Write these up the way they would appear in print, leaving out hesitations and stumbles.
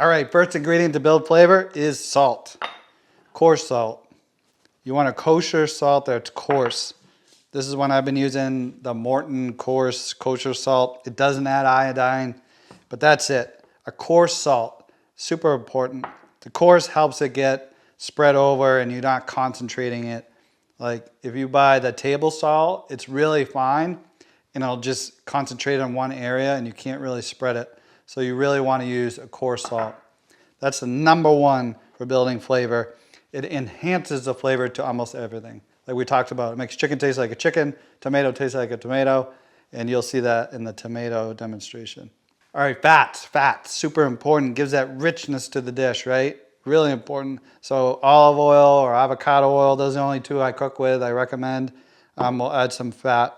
All right, first ingredient to build flavor is salt. Coarse salt. You want a kosher salt that's coarse. This is one I've been using, the Morton coarse kosher salt. It doesn't add iodine, but that's it. A coarse salt, super important. The coarse helps it get spread over and you're not concentrating it. Like if you buy the table salt, it's really fine and it'll just concentrate on one area and you can't really spread it. So you really want to use a coarse salt. That's the number one for building flavor. It enhances the flavor to almost everything. Like we talked about, it makes chicken taste like a chicken, tomato taste like a tomato, and you'll see that in the tomato demonstration. All right, fats, super important. Gives that richness to the dish, right? Really important. So olive oil or avocado oil, those are the only two I cook with, I recommend. We'll add some fat.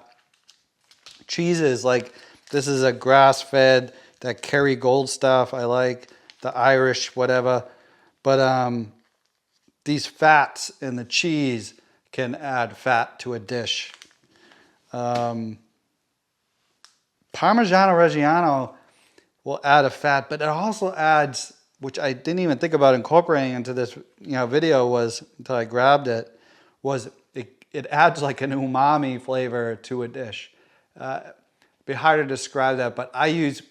Cheeses, like this is a grass-fed, that Kerrygold stuff I like, the Irish, whatever. But these fats in the cheese can add fat to a dish. Parmigiano Reggiano will add a fat, but it also adds, which I didn't even think about incorporating into this video was, until I grabbed it, was it adds like an umami flavor to a dish. It'd be hard to describe that, but I use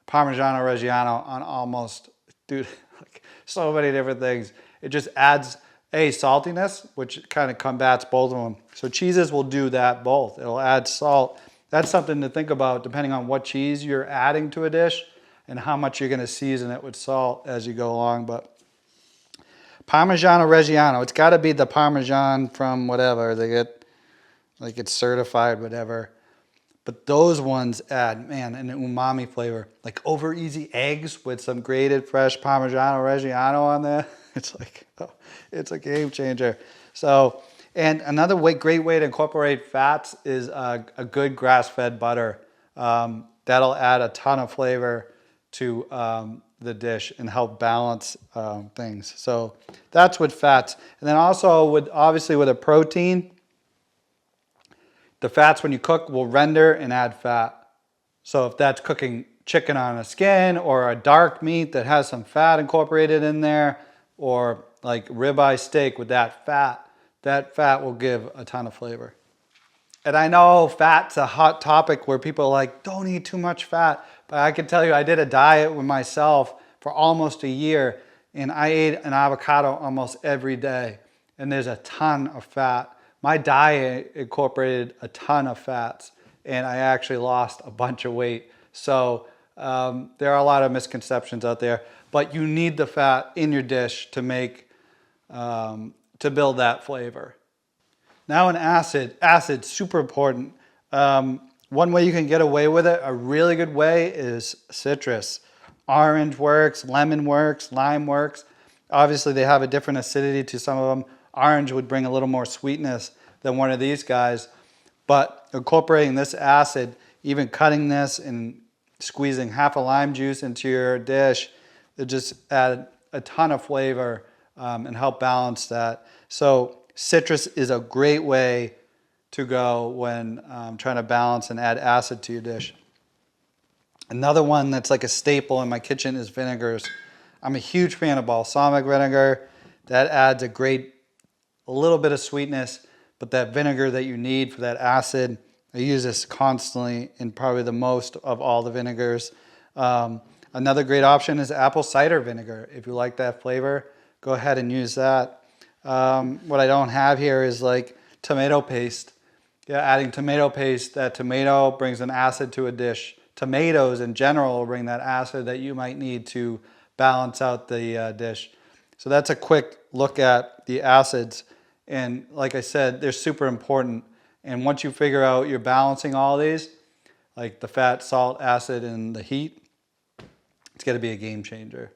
Parmigiano Reggiano on almost, dude, like so many different things. It just adds saltiness, which kind of combats both of them. So cheeses will do that both. It'll add salt. That's something to think about depending on what cheese you're adding to a dish and how much you're going to season it with salt as you go along. But Parmigiano Reggiano, it's got to be the Parmesan from whatever. They get, like it's certified, whatever. But those ones add, man, an umami flavor. Like over easy eggs with some grated fresh Parmigiano Reggiano on there. It's like, oh, it's a game changer. So, and another great way to incorporate fats is a good grass-fed butter. That'll add a ton of flavor to the dish and help balance things. So that's with fats. And then also obviously with a protein, the fats when you cook will render and add fat. So if that's cooking chicken on a skin or a dark meat that has some fat incorporated in there, or like ribeye steak with that fat will give a ton of flavor. And I know fat's a hot topic where people are like, don't eat too much fat. But I can tell you, I did a diet with myself for almost a year and I ate an avocado almost every day. And there's a ton of fat. My diet incorporated a ton of fats and I actually lost a bunch of weight. So there are a lot of misconceptions out there, but you need the fat in your dish to make, to build that flavor. Now an acid, super important. One way you can get away with it, a really good way, is citrus. Orange works, lemon works, lime works. Obviously they have a different acidity to some of them. Orange would bring a little more sweetness than one of these guys. But incorporating this acid, even cutting this and squeezing half a lime juice into your dish, it just add a ton of flavor and help balance that. So citrus is a great way to go when trying to balance and add acid to your dish. Another one that's like a staple in my kitchen is vinegars. I'm a huge fan of balsamic vinegar. That adds a little bit of sweetness, but that vinegar that you need for that acid, I use this constantly in probably the most of all the vinegars. Another great option is apple cider vinegar. If you like that flavor, go ahead and use that. What I don't have here is like tomato paste. Yeah, adding tomato paste, that tomato brings an acid to a dish. Tomatoes in general will bring that acid that you might need to balance out the dish. So that's a quick look at the acids. And like I said, they're super important. And once you figure out you're balancing all these, like the fat, salt, acid, and the heat, it's going to be a game changer.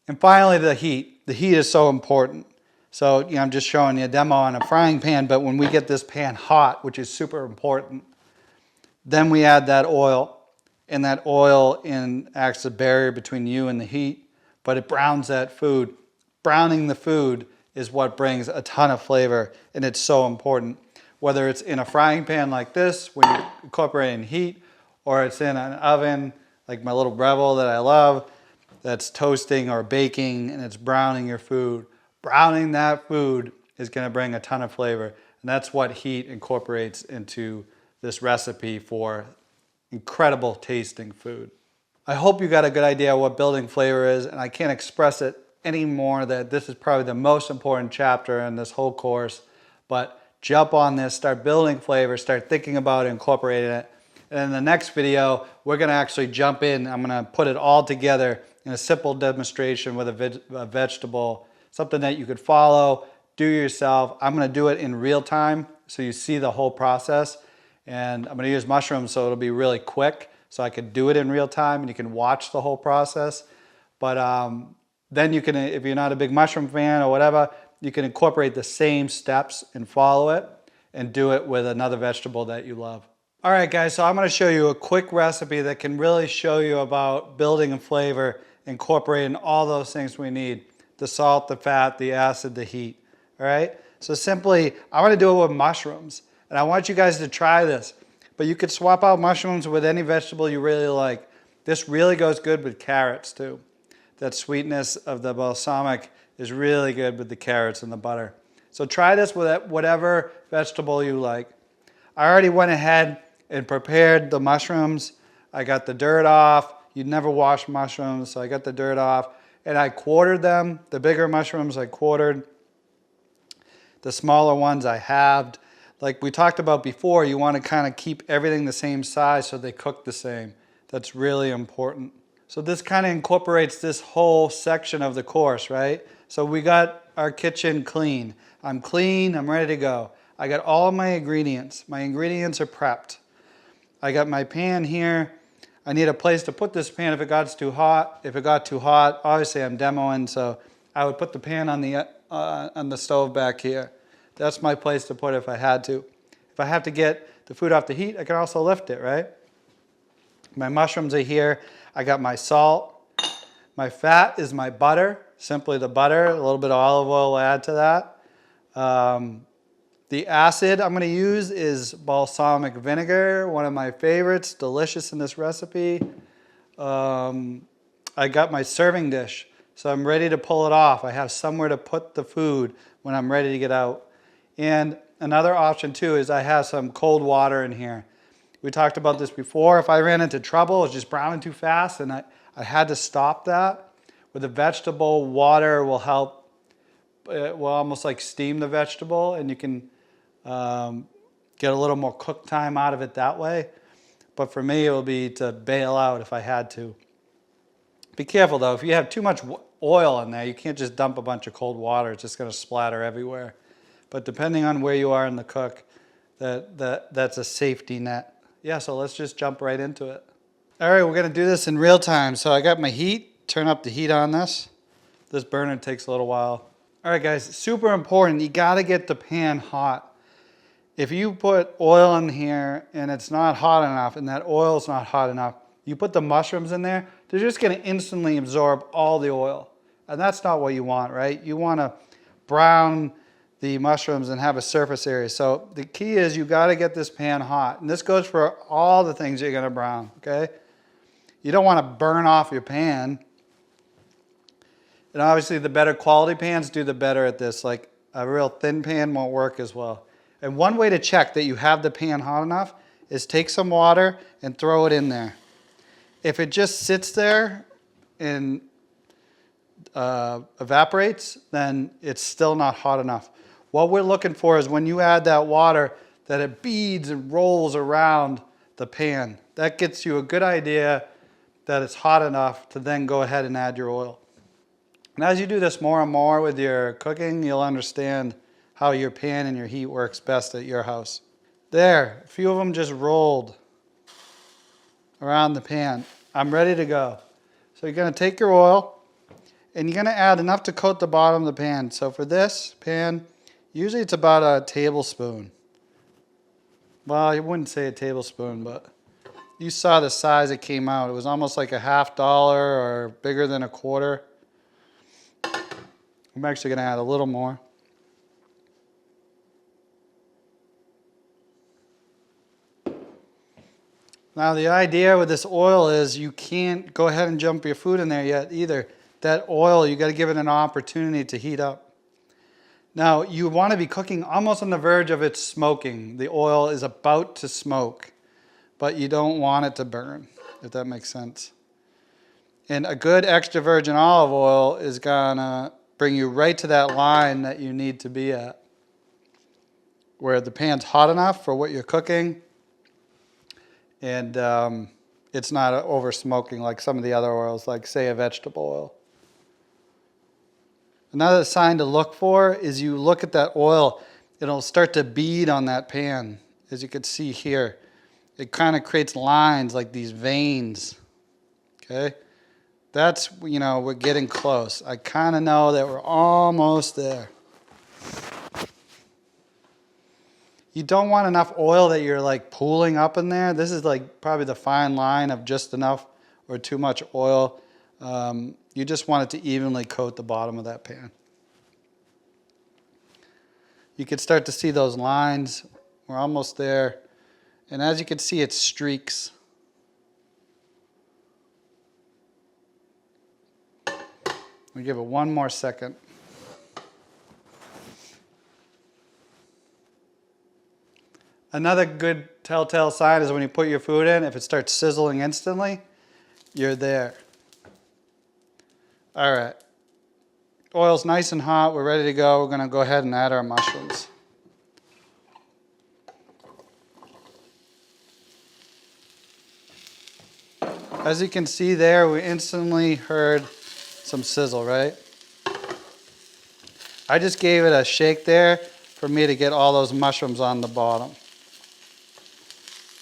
And finally, the heat. The heat is so important. So I'm just showing you a demo on a frying pan, but when we get this pan hot, which is super important, then we add that oil. And that oil acts as a barrier between you and the heat, but it browns that food. Browning the food is what brings a ton of flavor, and it's so important. Whether it's in a frying pan like this, when you're incorporating heat, or it's in an oven, like my little Breville that I love, that's toasting or baking and it's browning your food. Browning that food is going to bring a ton of flavor. And that's what heat incorporates into this recipe for incredible tasting food. I hope you got a good idea of what building flavor is, and I can't express it any more that this is probably the most important chapter in this whole course. But jump on this, start building flavor, start thinking about it, incorporating it. And in the next video, we're going to actually jump in. I'm going to put it all together in a simple demonstration with a vegetable, something that you could follow, do yourself. I'm going to do it in real time so you see the whole process. And I'm going to use mushrooms so it'll be really quick so I can do it in real time and you can watch the whole process. But then you can, if you're not a big mushroom fan or whatever, you can incorporate the same steps and follow it and do it with another vegetable that you love. All right, guys, so I'm going to show you a quick recipe that can really show you about building a flavor, incorporating all those things we need: the salt, the fat, the acid, the heat. All right, so simply, I want to do it with mushrooms, and I want you guys to try this. But you could swap out mushrooms with any vegetable you really like. This really goes good with carrots too. That sweetness of the balsamic is really good with the carrots and the butter. So try this with whatever vegetable you like. I already went ahead and prepared the mushrooms. I got the dirt off. You'd never wash mushrooms, so I got the dirt off. And I quartered them. The bigger mushrooms I quartered. The smaller ones I halved. Like we talked about before, you want to kind of keep everything the same size so they cook the same. That's really important. So this kind of incorporates this whole section of the course, right? So we got our kitchen clean. I'm clean, I'm ready to go. I got all my ingredients. My ingredients are prepped. I got my pan here. I need a place to put this pan if it got too hot. If it got too hot, obviously I'm demoing, so I would put the pan on the stove back here. That's my place to put it if I had to. If I have to get the food off the heat, I can also lift it, right? My mushrooms are here. I got my salt. My fat is my butter, simply the butter. A little bit of olive oil will add to that. The acid I'm going to use is balsamic vinegar, one of my favorites, delicious in this recipe. I got my serving dish, so I'm ready to pull it off. I have somewhere to put the food when I'm ready to get out. And another option too is I have some cold water in here. We talked about this before. If I ran into trouble, it was just browning too fast and I had to stop that. With the vegetable, water will help. It will almost like steam the vegetable and you can get a little more cook time out of it that way. But for me, it will be to bail out if I had to. Be careful though, if you have too much oil in there, you can't just dump a bunch of cold water. It's just going to splatter everywhere. But depending on where you are in the cook, that's a safety net. Yeah, so let's just jump right into it. All right, we're going to do this in real time. So I got my heat. Turn up the heat on this. This burner takes a little while. All right, guys, super important. You got to get the pan hot. If you put oil in here and it's not hot enough and that oil is not hot enough, you put the mushrooms in there, they're just going to instantly absorb all the oil. And that's not what you want, right? You want to brown the mushrooms and have a surface area. So the key is you got to get this pan hot. And this goes for all the things you're going to brown, okay? You don't want to burn off your pan. And obviously the better quality pans do the better at this. Like a real thin pan won't work as well. And one way to check that you have the pan hot enough is take some water and throw it in there. If it just sits there and evaporates, then it's still not hot enough. What we're looking for is when you add that water, that it beads and rolls around the pan. That gets you a good idea that it's hot enough to then go ahead and add your oil. And as you do this more and more with your cooking, you'll understand how your pan and your heat works best at your house. There, a few of them just rolled around the pan. I'm ready to go. So you're going to take your oil and you're going to add enough to coat the bottom of the pan. So for this pan, usually it's about a tablespoon. Well, I wouldn't say a tablespoon, but you saw the size it came out. It was almost like a $50 or bigger than a quarter. I'm actually going to add a little more. Now the idea with this oil is you can't go ahead and jump your food in there yet either. That oil, you got to give it an opportunity to heat up. Now you want to be cooking almost on the verge of it smoking. The oil is about to smoke, but you don't want it to burn, if that makes sense. And a good extra virgin olive oil is gonna bring you right to that line that you need to be at, where the pan's hot enough for what you're cooking, and it's not over smoking like some of the other oils, like say a vegetable oil. Another sign to look for is you look at that oil, it'll start to bead on that pan, as you can see here. It kind of creates lines like these veins, okay? That's, you know, we're getting close. I kind of know that we're almost there. You don't want enough oil that you're like pooling up in there. This is like probably the fine line of just enough or too much oil. You just want it to evenly coat the bottom of that pan. You can start to see those lines. We're almost there. And as you can see, it streaks. We give it one more second. Another good telltale sign is when you put your food in, if it starts sizzling instantly, you're there. All right. Oil's nice and hot. We're ready to go. We're going to go ahead and add our mushrooms. As you can see there, we instantly heard some sizzle, right? I just gave it a shake there for me to get all those mushrooms on the bottom.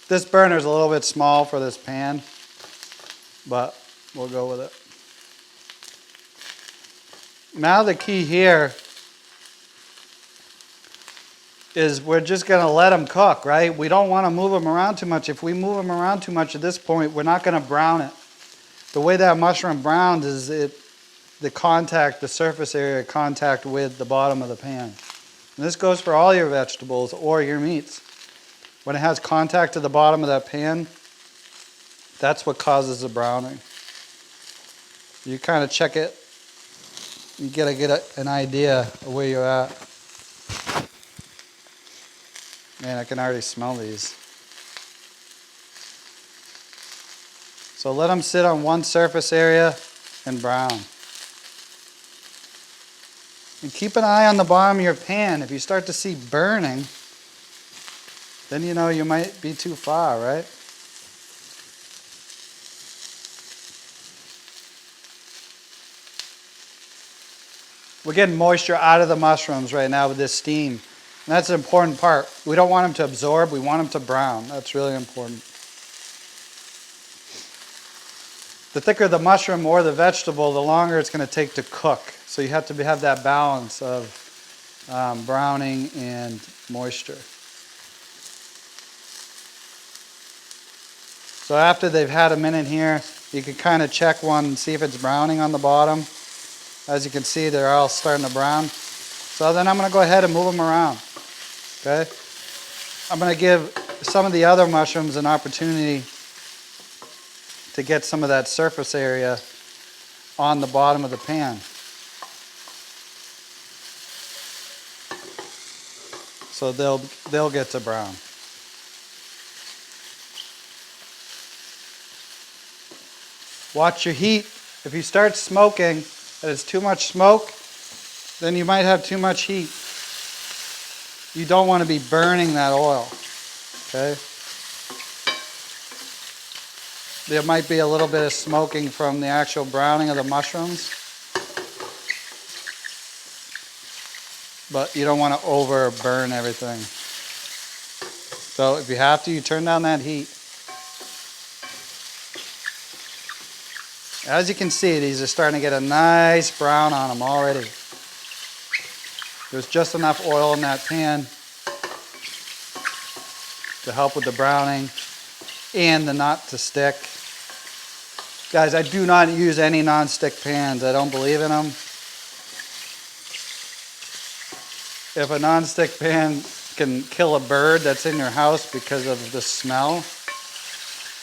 This burner is a little bit small for this pan, but we'll go with it. Now the key here is we're just going to let them cook, right? We don't want to move them around too much. If we move them around too much at this point, we're not going to brown it. The way that mushroom browns is the surface area contact with the bottom of the pan. And this goes for all your vegetables or your meats. When it has contact to the bottom of that pan, that's what causes the browning. You kind of check it. You gotta get an idea of where you're at. Man, I can already smell these. So let them sit on one surface area and brown. And keep an eye on the bottom of your pan. If you start to see burning, then you know you might be too far, right? We're getting moisture out of the mushrooms right now with this steam. And that's an important part. We don't want them to absorb, we want them to brown. That's really important. The thicker the mushroom or the vegetable, the longer it's going to take to cook. So you have to have that balance of browning and moisture. So after they've had a minute here, you can kind of check one and see if it's browning on the bottom. As you can see, they're all starting to brown. So then I'm going to go ahead and move them around. Okay? I'm going to give some of the other mushrooms an opportunity to get some of that surface area on the bottom of the pan. So they'll get to brown. Watch your heat. If you start smoking, and it's too much smoke, then you might have too much heat. You don't want to be burning that oil. Okay? There might be a little bit of smoking from the actual browning of the mushrooms, but you don't want to over burn everything. So if you have to, you turn down that heat. As you can see, these are starting to get a nice brown on them already. There's just enough oil in that pan to help with the browning and the not to stick. Guys, I do not use any non-stick pans. I don't believe in them. If a non-stick pan can kill a bird that's in your house because of the smell,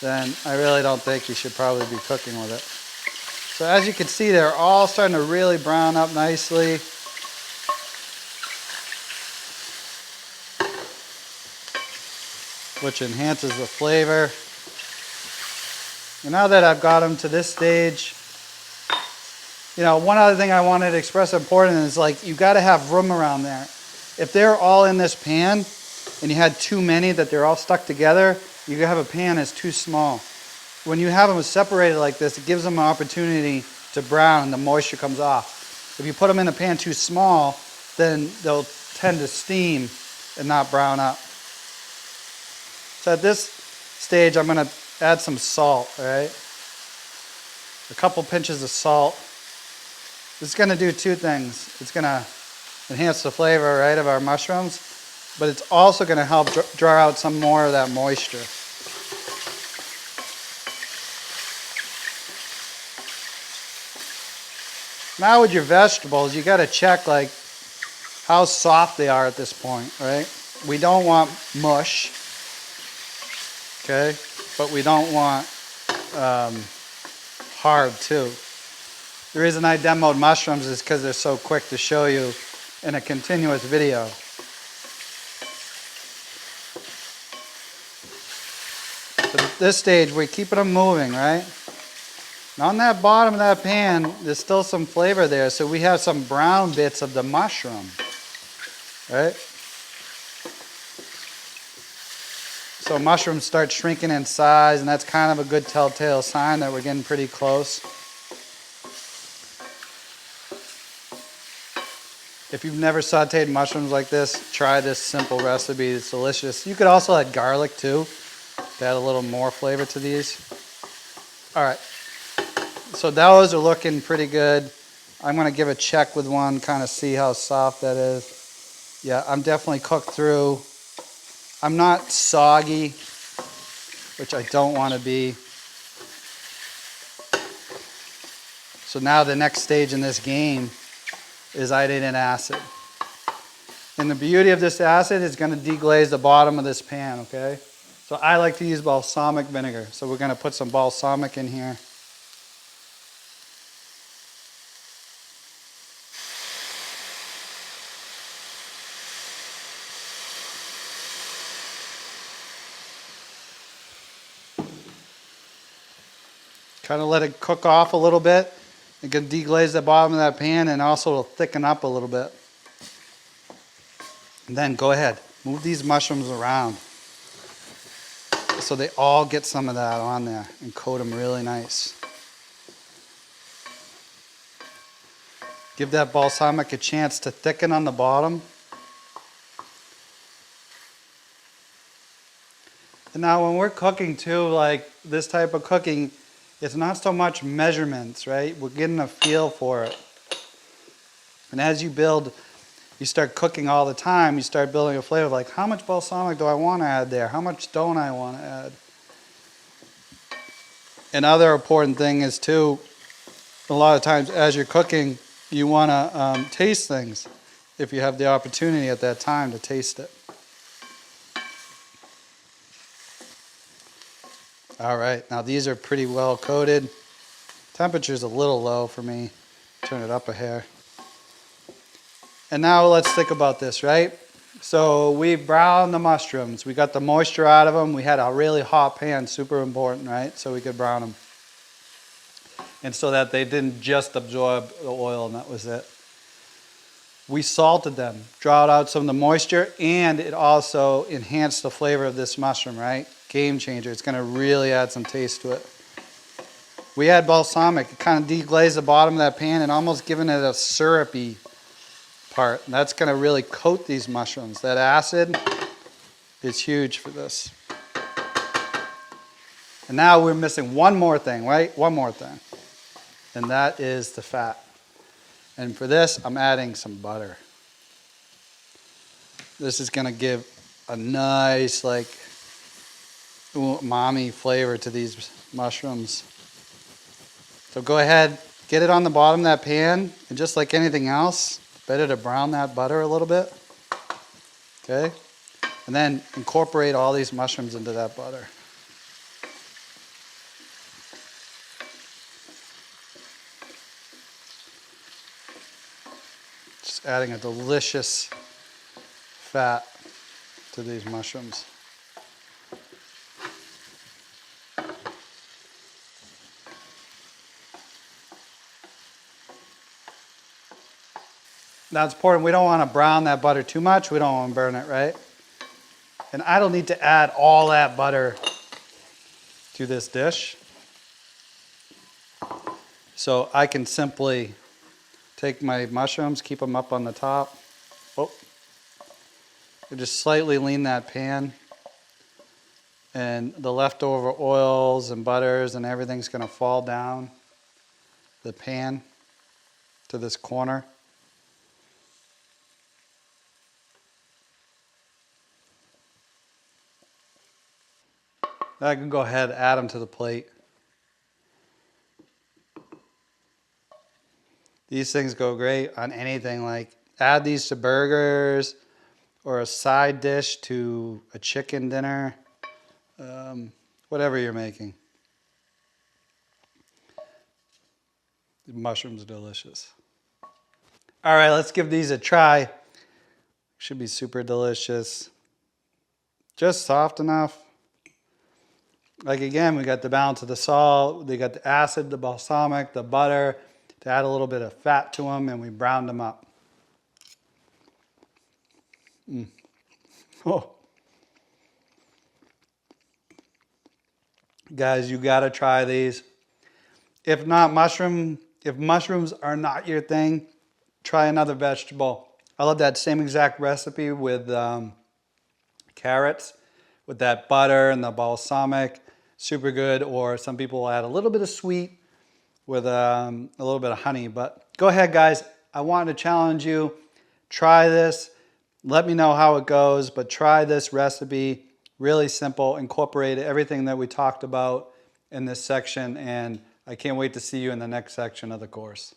then I really don't think you should probably be cooking with it. So as you can see, they're all starting to really brown up nicely. Which enhances the flavor. And now that I've got them to this stage, you know, one other thing I wanted to express important is like you got to have room around there. If they're all in this pan and you had too many that they're all stuck together, you could have a pan that's too small. When you have them separated like this, it gives them an opportunity to brown and the moisture comes off. If you put them in a pan too small, then they'll tend to steam and not brown up. So at this stage, I'm going to add some salt, all right? A couple pinches of salt. This is going to do two things. It's going to enhance the flavor, right, of our mushrooms, but it's also going to help draw out some more of that moisture. Now with your vegetables, you got to check like how soft they are at this point, right? We don't want mush, okay? But we don't want hard too. The reason I demoed mushrooms is because they're so quick to show you in a continuous video. But at this stage, we're keeping them moving, right? And on that bottom of that pan, there's still some flavor there, so we have some brown bits of the mushroom, right? So mushrooms start shrinking in size, and that's kind of a good telltale sign that we're getting pretty close. If you've never sauteed mushrooms like this, try this simple recipe. It's delicious. You could also add garlic too to add a little more flavor to these. All right, so those are looking pretty good. I'm going to give a check with one, kind of see how soft that is. Yeah, I'm definitely cooked through. I'm not soggy, which I don't want to be. So now the next stage in this game is iodine acid. And the beauty of this acid is going to deglaze the bottom of this pan, okay? So I like to use balsamic vinegar. So we're going to put some balsamic in here. Kind of let it cook off a little bit. It can deglaze the bottom of that pan and also it'll thicken up a little bit. And then go ahead, move these mushrooms around so they all get some of that on there and coat them really nice. Give that balsamic a chance to thicken on the bottom. And now when we're cooking too, like this type of cooking, it's not so much measurements, right? We're getting a feel for it. And as you build, you start cooking all the time, you start building a flavor like how much balsamic do I want to add there? How much don't I want to add? Another important thing is too, a lot of times as you're cooking, you want to taste things if you have the opportunity at that time to taste it. All right, now these are pretty well coated. Temperature's a little low for me. Turn it up a hair. And now let's think about this, right? So we browned the mushrooms. We got the moisture out of them. We had a really hot pan, super important, right? So we could brown them. And so that they didn't just absorb the oil and that was it. We salted them, drawed out some of the moisture, and it also enhanced the flavor of this mushroom, right? Game changer. It's going to really add some taste to it. We add balsamic. It kind of deglazed the bottom of that pan and almost giving it a syrupy part. And that's going to really coat these mushrooms. That acid is huge for this. And now we're missing one more thing, right? One more thing. And that is the fat. And for this, I'm adding some butter. This is going to give a nice, like, umami flavor to these mushrooms. So go ahead, get it on the bottom of that pan, and just like anything else, better to brown that butter a little bit. Okay? And then incorporate all these mushrooms into that butter. Just adding a delicious fat to these mushrooms. Now it's important, we don't want to brown that butter too much. We don't want to burn it, right? And I don't need to add all that butter to this dish. So I can simply take my mushrooms, keep them up on the top. Oh, and just slightly lean that pan. And the leftover oils and butters and everything's going to fall down the pan to this corner. I can go ahead and add them to the plate. These things go great on anything, like add these to burgers or a side dish to a chicken dinner, whatever you're making. The mushrooms are delicious. All right, let's give these a try. Should be super delicious. Just soft enough. Like again, we got the balance of the salt, they got the acid, the balsamic, the butter, to add a little bit of fat to them, and we browned them up. Oh. Guys, you gotta try these. If mushrooms are not your thing, try another vegetable. I love that same exact recipe with carrots, with that butter and the balsamic. Super good. Or some people will add a little bit of sweet with a little bit of honey. But go ahead, guys. I wanted to challenge you. Try this. Let me know how it goes. But try this recipe. Really simple. Incorporate everything that we talked about in this section. And I can't wait to see you in the next section of the course.